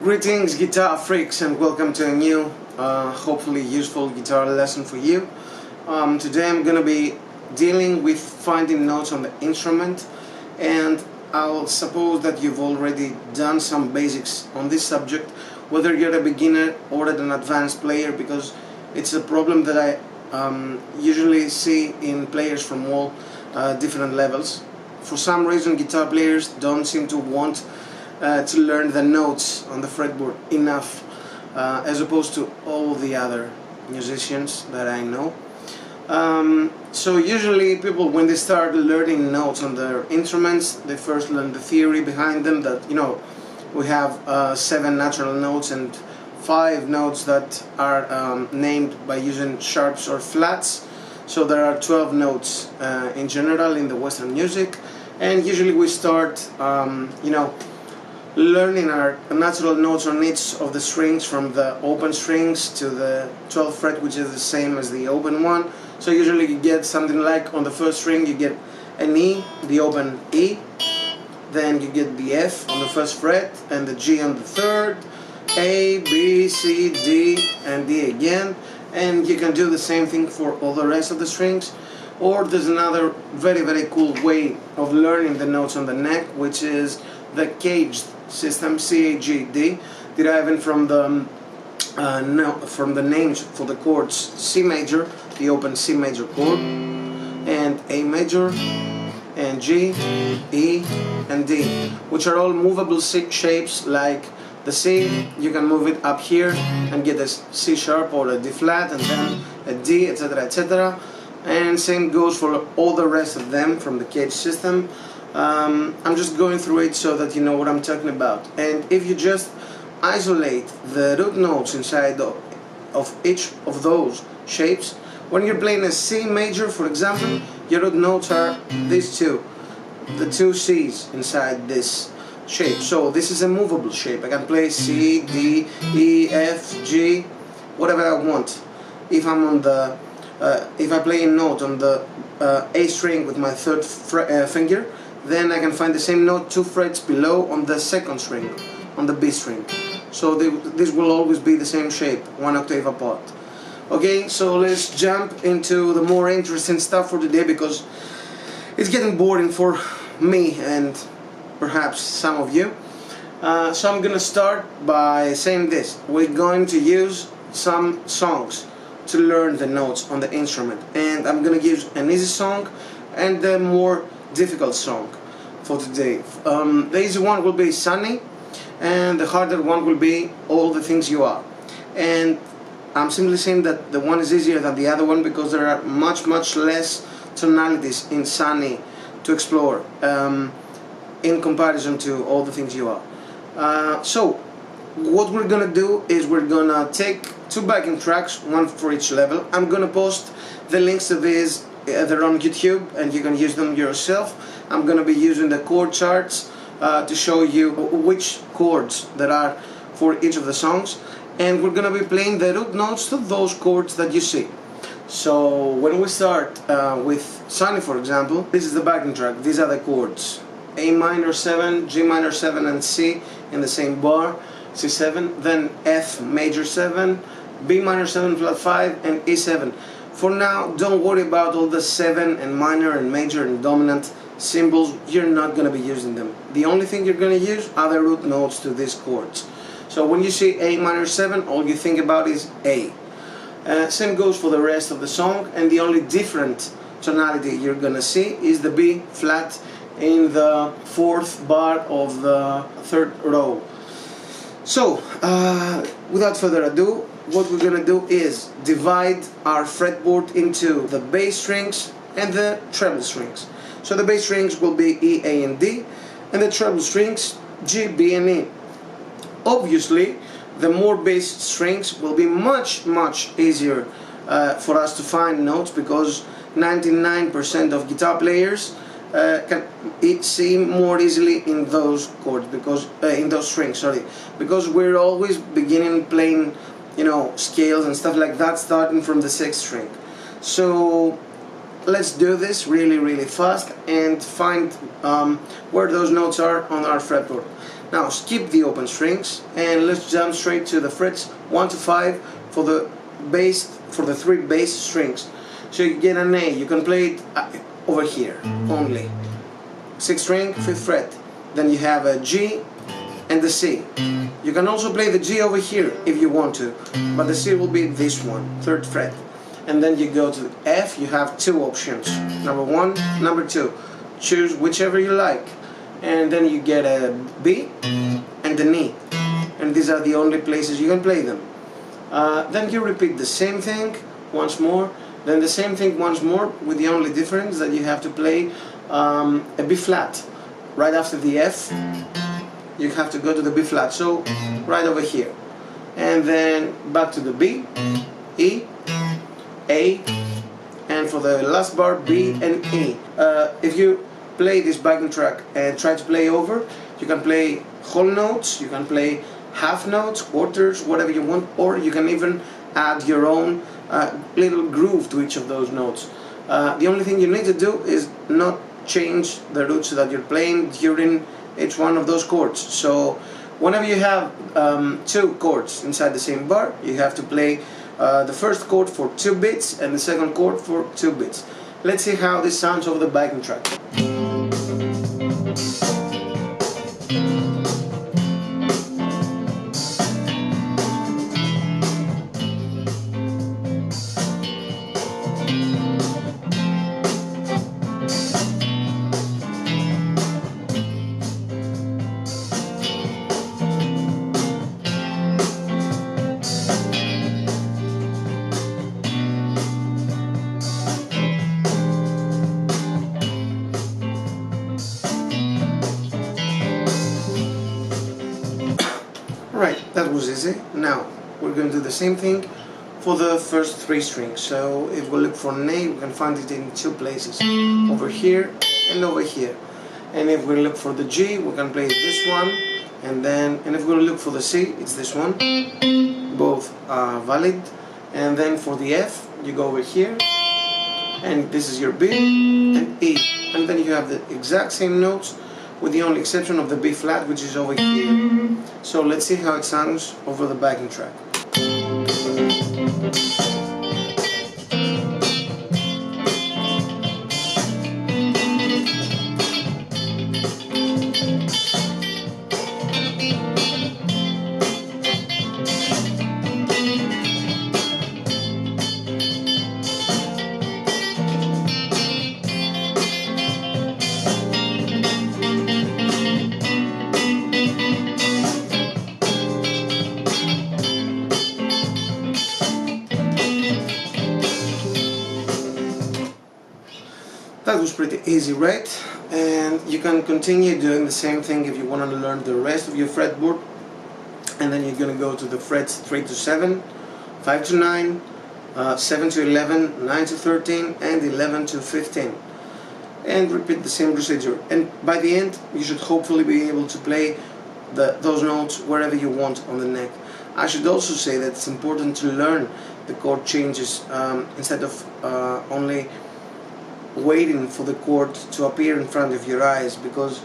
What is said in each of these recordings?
Greetings guitar freaks, and welcome to a new, hopefully useful guitar lesson for you. Today I'm gonna be dealing with finding notes on the instrument, and I'll suppose that you've already done some basics on this subject, whether you're a beginner or an advanced player, because it's a problem that I usually see in players from all different levels. For some reason guitar players don't seem to want to learn the notes on the fretboard enough, as opposed to all the other musicians that I know. So usually people, when they start learning notes on their instruments, they first learn the theory behind them, that we have 7 natural notes and 5 notes that are named by using sharps or flats. So there are 12 notes in general in the Western music, and usually we start learning our natural notes on each of the strings, from the open strings to the 12th fret, which is the same as the open one. So usually you get something like, on the first string you get an E, the open E, then you get the F on the first fret and the G on the third, A, B, C, D and D again, and you can do the same thing for all the rest of the strings. Or there's another very cool way of learning the notes on the neck, which is the caged system, C-A-G-D, deriving from the names for the chords C major, the open C major chord, and A major, and G, E, and D, which are all movable shapes. Like the C, you can move it up here and get a C sharp or a D flat, and then a D, etc., etc. And same goes for all the rest of them from the cage system. I'm just going through it so that you know what I'm talking about. And if you just isolate the root notes inside of each of those shapes, when you're playing a C major, for example, your root notes are these two, the 2 C's inside this shape. So this is a movable shape. I can play C, D, E, F, G, whatever I want. If I'm on the if I play a note on the A string with my 3rd finger, then I can find the same note 2 frets below on the 2nd string, on the B string. So this will always be the same shape, 1 octave apart. Okay, so let's jump into the more interesting stuff for today, because it's getting boring for me and perhaps some of you. So I'm gonna start by saying this: we're going to use some songs to learn the notes on the instrument, and I'm gonna use an easy song and the more difficult song for today. The easy one will be Sunny, and the harder one will be All the Things You Are. And I'm simply saying that the one is easier than the other one because there are much less tonalities in Sunny to explore in comparison to All the Things You Are. So what we're gonna do is we're gonna take 2 backing tracks, 1 for each level. I'm gonna post the links to these. They're on YouTube and you can use them yourself. I'm gonna be using the chord charts to show you which chords there are for each of the songs, and we're gonna be playing the root notes to those chords that you see. So when we start with Sunny, for example, this is the backing track. These are the chords: A minor 7, G minor 7 and C in the same bar, C7, then F major 7, B minor 7 flat 5 and E7. For now, don't worry about all the 7 and minor and major and dominant symbols. You're not going to be using them. The only thing you're going to use are the root notes to these chords. So when you see A minor 7, all you think about is A. Same goes for the rest of the song, and the only different tonality you're going to see is the B flat in the 4th bar of the 3rd row. So without further ado, what we're gonna do is divide our fretboard into the bass strings and the treble strings. So the bass strings will be E, A and D, and the treble strings G, B and E. Obviously the more bass strings will be much easier for us to find notes, because 99% of guitar players can see more easily in those chords, because in those strings, sorry, because we're always beginning playing scales and stuff like that, starting from the 6th string. So let's do this really fast and find where those notes are on our fretboard. Now skip the open strings and let's jump straight to the frets 1 to 5 for the bass, for the 3 bass strings. So you get an A, you can play it over here only. 6th string, 5th fret. Then you have a G and the C. You can also play the G over here if you want to, but the C will be this one, 3rd fret. And then you go to the F, you have 2 options, number 1, number 2. Choose whichever you like. And then you get a B and an E. And these are the only places you can play them. Then you repeat the same thing once more, then the same thing once more, with the only difference that you have to play a B flat. Right after the F, you have to go to the B flat, so right over here. And then back to the B, E, A, and for the last bar, B and E. If you play this backing track and try to play over, you can play whole notes, you can play half notes, quarters, whatever you want, or you can even add your own little groove to each of those notes. The only thing you need to do is not change the roots that you're playing during each one of those chords. So whenever you have 2 chords inside the same bar, you have to play the first chord for 2 beats and the second chord for 2 beats. Let's see how this sounds over the backing track. Right, that was easy. Now we're going to do the same thing for the first 3 strings. So if we look for an A, we can find it in 2 places, over here and over here. And if we look for the G, we can play this one, and if we look for the C, it's this one. Both are valid. And then for the F, you go over here, and this is your B and E, and then you have the exact same notes, with the only exception of the B flat, which is over here. So let's see how it sounds over the backing track. That was pretty easy, right? And you can continue doing the same thing if you want to learn the rest of your fretboard. And then you're going to go to the frets 3 to 7, 5 to 9, 7 to 11, 9 to 13, and 11 to 15. And repeat the same procedure. And by the end, you should hopefully be able to play those notes wherever you want on the neck. I should also say that it's important to learn the chord changes instead of only waiting for the chord to appear in front of your eyes, because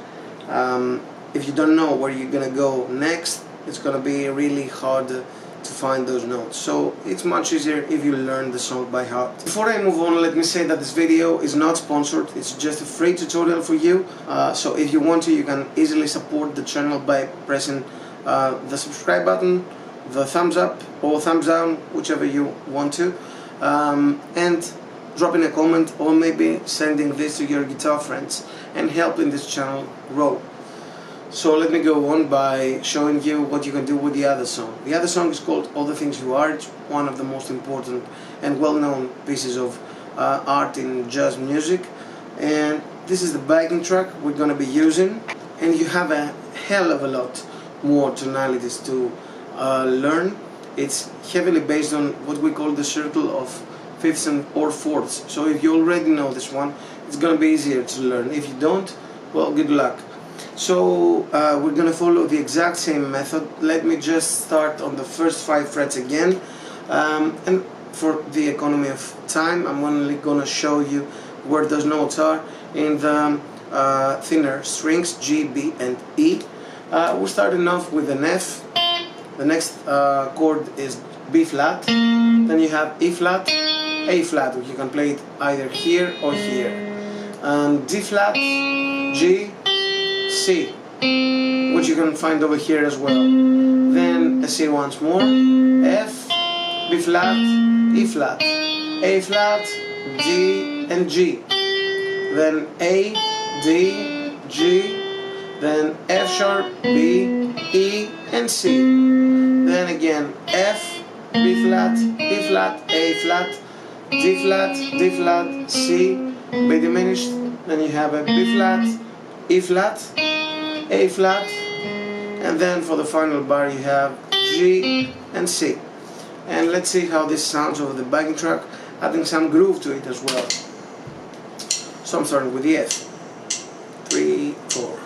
if you don't know where you're gonna go next, it's gonna be really hard to find those notes. So it's much easier if you learn the song by heart. Before I move on, let me say that this video is not sponsored, it's just a free tutorial for you. So if you want to, you can easily support the channel by pressing the subscribe button, the thumbs up or thumbs down, whichever you want to, and dropping a comment, or maybe sending this to your guitar friends and helping this channel grow. So let me go on by showing you what you can do with the other song. The other song is called All the Things You Are. It's one of the most important and well-known pieces of art in jazz music, and this is the backing track we're going to be using. And you have a hell of a lot more tonalities to learn. It's heavily based on what we call the circle of fifths or fourths. So if you already know this one, it's going to be easier to learn. If you don't, well, good luck. So we're going to follow the exact same method. Let me just start on the first 5 frets again, and for the economy of time, I'm only going to show you where those notes are in the thinner strings, G, B and E. We're starting off with an F. The next chord is B flat. Then you have E flat, A flat, which you can play it either here or here. And D flat, G, C, which you can find over here as well. Then a C once more, F, B flat, E flat, A flat, D and G. Then A, D, G, then F sharp, B, E and C. Then again F, B flat, E flat, A flat, D flat, D flat, C, B diminished. Then you have a B flat, E flat, A flat, and then for the final bar you have G and C. And let's see how this sounds over the backing track, adding some groove to it as well. So I'm starting with the F. 3, 4.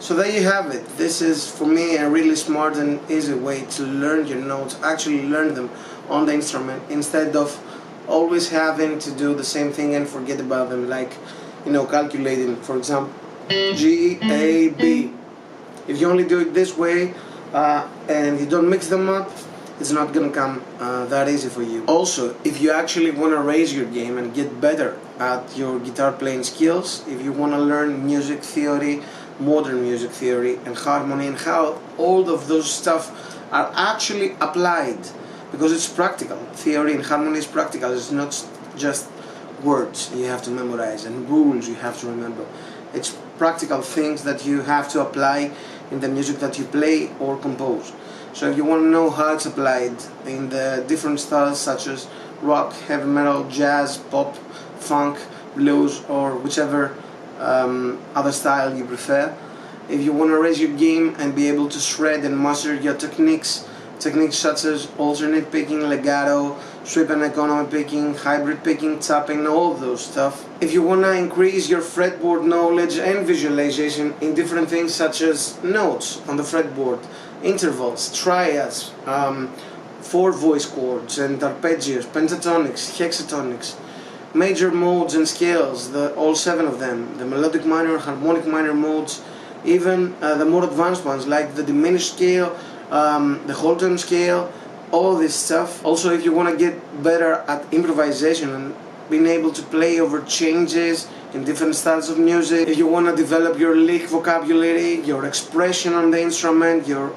So there you have it. This is for me a really smart and easy way to learn your notes, actually learn them on the instrument instead of always having to do the same thing and forget about them, like, you know, calculating, for example, G, A, B. If you only do it this way and you don't mix them up, it's not gonna come that easy for you. Also, if you actually want to raise your game and get better at your guitar playing skills, if you want to learn music theory, modern music theory and harmony, and how all of those stuff are actually applied, because it's practical. Theory and harmony is practical. It's not just words you have to memorize and rules you have to remember. It's practical things that you have to apply in the music that you play or compose. So if you want to know how it's applied in the different styles such as rock, heavy metal, jazz, pop, funk, blues, or whichever other style you prefer, if you want to raise your game and be able to shred and master your techniques such as alternate picking, legato, sweep and economy picking, hybrid picking, tapping, all of those stuff. If you want to increase your fretboard knowledge and visualization in different things such as notes on the fretboard, intervals, triads, 4 voice chords and arpeggios, pentatonics, hexatonics, major modes and scales, all 7 of them, the melodic minor, harmonic minor modes, even the more advanced ones like the diminished scale, the whole tone scale, all this stuff. Also, if you want to get better at improvisation and being able to play over changes in different styles of music, if you want to develop your lick vocabulary, your expression on the instrument, your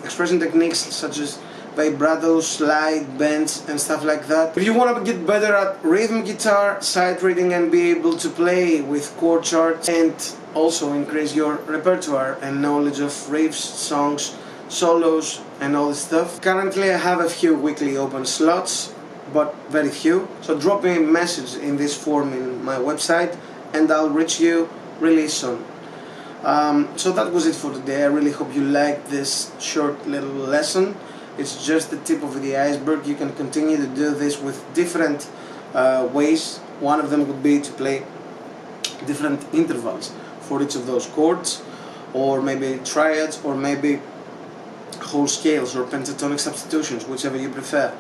expression techniques such as vibrato, slide, bends and stuff like that. If you want to get better at rhythm guitar, sight reading and be able to play with chord charts, and also increase your repertoire and knowledge of riffs, songs, solos and all this stuff. Currently I have a few weekly open slots, but very few. So drop me a message in this form in my website and I'll reach you really soon. So that was it for today. I really hope you liked this short little lesson. It's just the tip of the iceberg. You can continue to do this with different ways. One of them would be to play different intervals for each of those chords, or maybe triads, or maybe whole scales or pentatonic substitutions, whichever you prefer.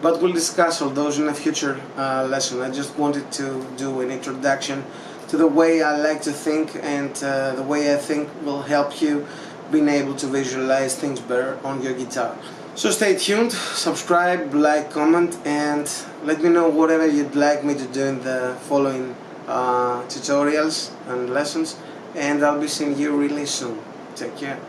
But we'll discuss all those in a future lesson. I just wanted to do an introduction to the way I like to think, and the way I think will help you being able to visualize things better on your guitar. So stay tuned, subscribe, like, comment, and let me know whatever you'd like me to do in the following tutorials and lessons, and I'll be seeing you really soon. Take care.